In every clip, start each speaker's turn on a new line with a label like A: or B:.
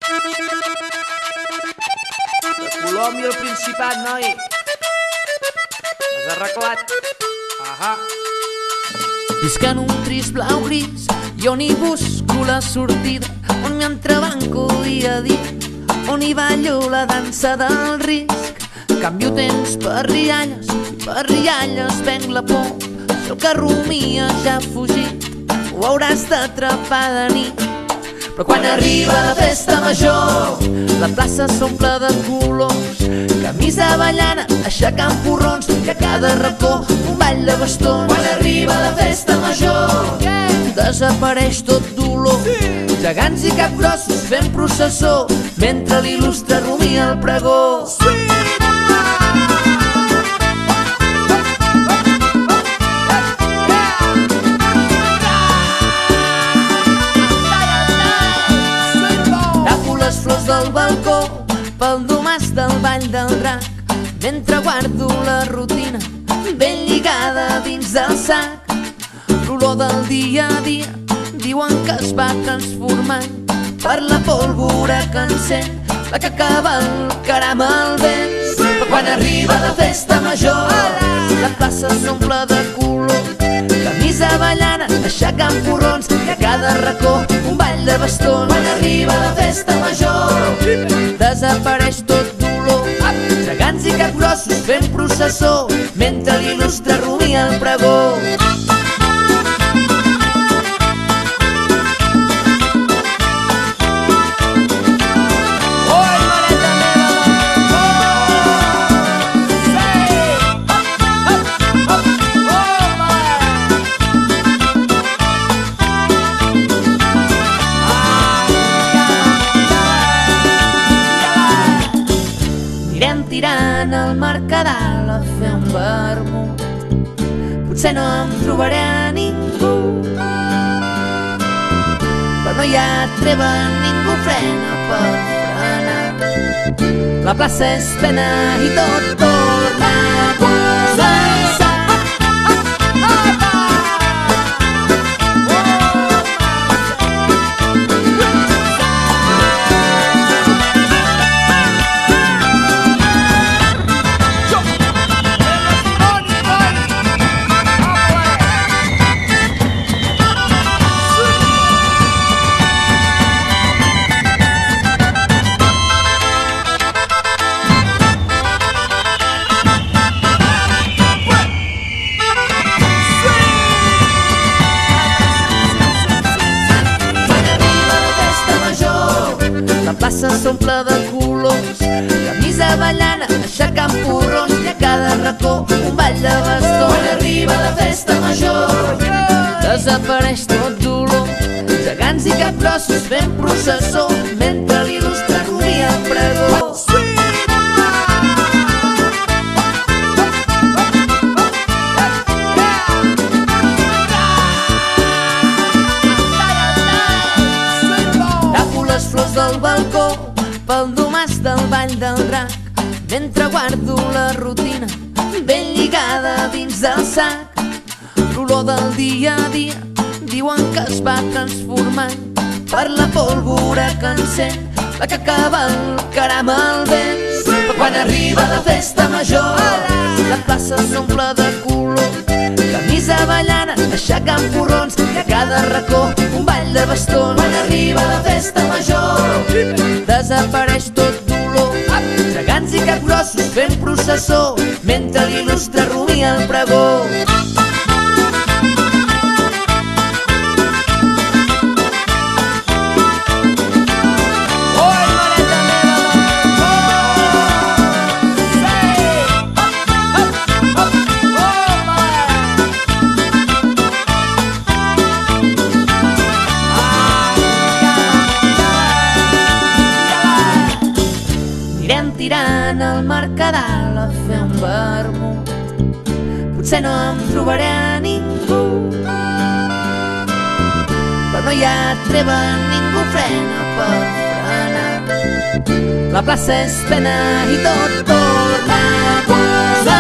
A: De Colòmbia al Principat, noi. Has arreglat. Ahà.
B: Visc en un trist blau gris i on hi busco la sortida, on m'hi entrebanco dia a dia, on hi ballo la dansa del risc. Canvio temps per rialles i per rialles venc la por. Si el que rumia ja ha fugit, ho hauràs d'atrapar de nit. Però quan arriba la festa major, la plaça s'omple de colors, camisa ballana, aixecant porrons, i a cada racó un ball de bastons. Quan arriba la festa major, desapareix tot dolor, gegants i capgrossos fent processó, mentre l'il·lustre rumia el pregó. Flors del balcó pel domàs del ball del drac, mentre guardo la rutina ben lligada dins del sac. L'olor del dia a dia diuen que es va transformant per la pólvora que encén la que cavalcarà amb el vent. Però quan arriba la festa major, la plaça s'omple de color, camisa ballana, aixecant porrons, i a cada racó un ball de bastons. Quan arriba la festa major, desapareix tot dolor, gegants i capgrossos fent processó, mentre l'il·lustre rumia el pregó. Tirant al Mercadal a fer un vermut, potser no em trobaré a ningú, però no hi ha treva, ningú frena per frenar. La plaça és plena i tot torna a començar. La plaça s'omple de colors, camisa ballana, aixecant porrons, i a cada racó un ball de bastons. Quan arriba la festa major, desapareix tot dolor, gegants i capgrossos fent processó, mentre l'il·lustre rumia el pregó. Les flors del balcó pel domàs del ball del drac, mentre guardo la rutina ben lligada dins del sac. L'olor del dia a dia diuen que es va transformant per la pólvora que encén la que cavalcarà amb el vent. Però quan arriba la festa major, la plaça s'omple de color, camisa ballana, aixecant porrons, i a cada racó un ball de bastons. Quan arriba la festa major, desapareix tot dolor, gegants i capgrossos fent processó, mentre l'il·lustre rumia el pregó. Tirant al Mercadal a fer un vermut, potser no em trobaré a ningú, però no hi ha treva, ningú frena per frenar. La plaça és plena i tot torna a començar.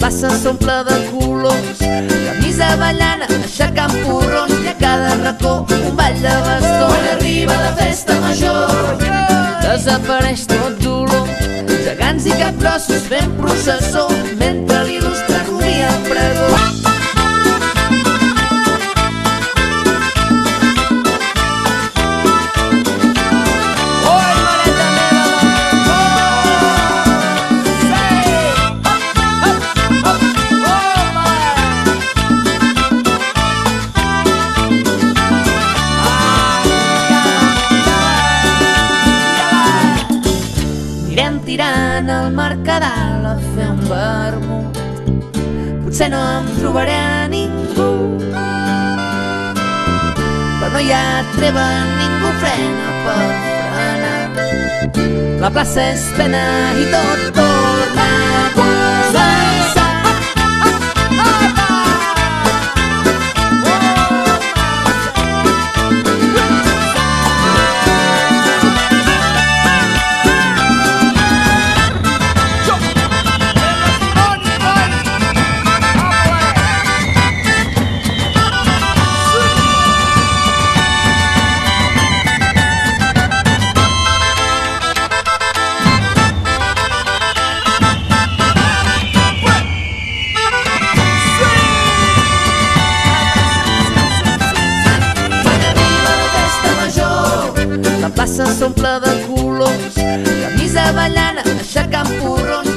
B: plaça s'omple de colors, camisa ballana, aixecant porrons, i a cada racó un ball de bastó. Quan arriba la festa major, desapareix tot dolor, gegants i capgrossos fent processó, mentre l'il·lustre rubia el pregó. Tirant al Mercadal a fer un vermut, potser no em trobaré a ningú, però no hi ha treva, ningú frena per frenar. La plaça és plena i tot torna a començar. La plaça s'omple de colors, camisa ballana, aixecant porrons,